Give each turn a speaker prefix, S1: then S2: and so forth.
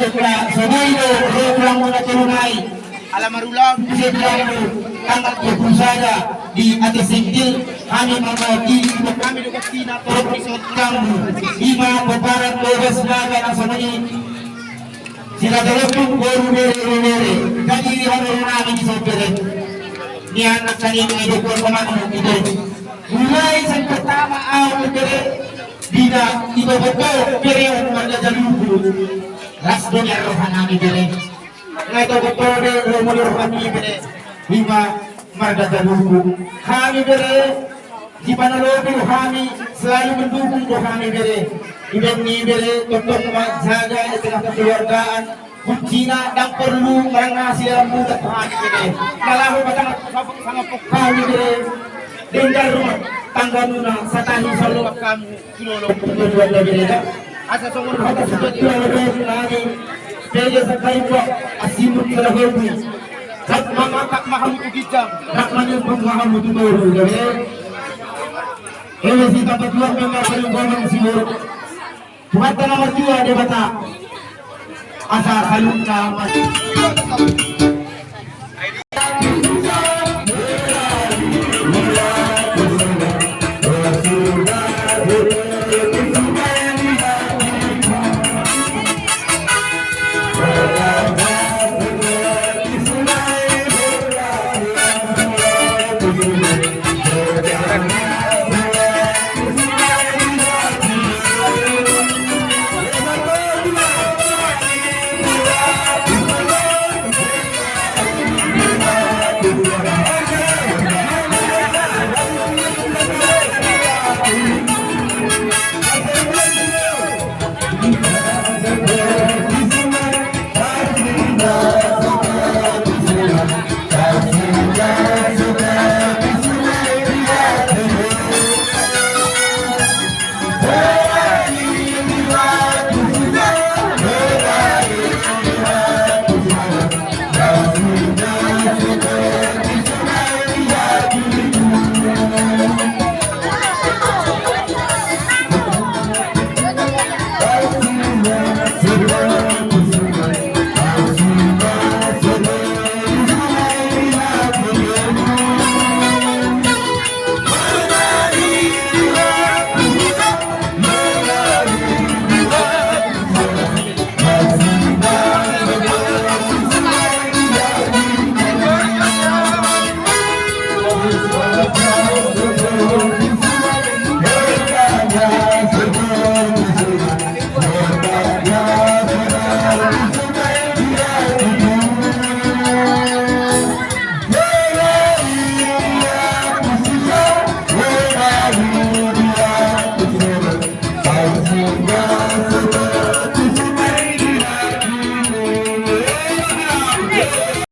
S1: tukla sonoyo rokulang muna tunay
S2: Alamarulang
S1: Sedrano tanggal 20 saja di atas sentil kami mengerti
S2: kami dugas tina to
S1: episode kamu lima peparan logas naga na sa mani sila dalawang guru mere kadi hari namin sa pere niyan at sanin ay doktor pamano ito mulai sa pertama ang pere dina ito betul pere ang magdadalugo ras doon ang rohan namin pere ngayon betul rumulur kami pere lima magdadalugo kami pere di mana lobi kami selalu mendukung kami bere iban ni bere untuk menjaga istilah kekeluargaan kucina dan perlu mengasih muda kami bere kalau sangat sangat kami bere dengar rumah tangga nuna satahi selalu kamu kilolo kedua bere asa songor kata sudah lagi bere sakai buat asimut kelahebu kat mangak mahamu kijam nak menyebut mahamu dulu bere. Ini si tempat dua memang perempuan siur. Mata nomor 2 dia bata. Asal halus nama.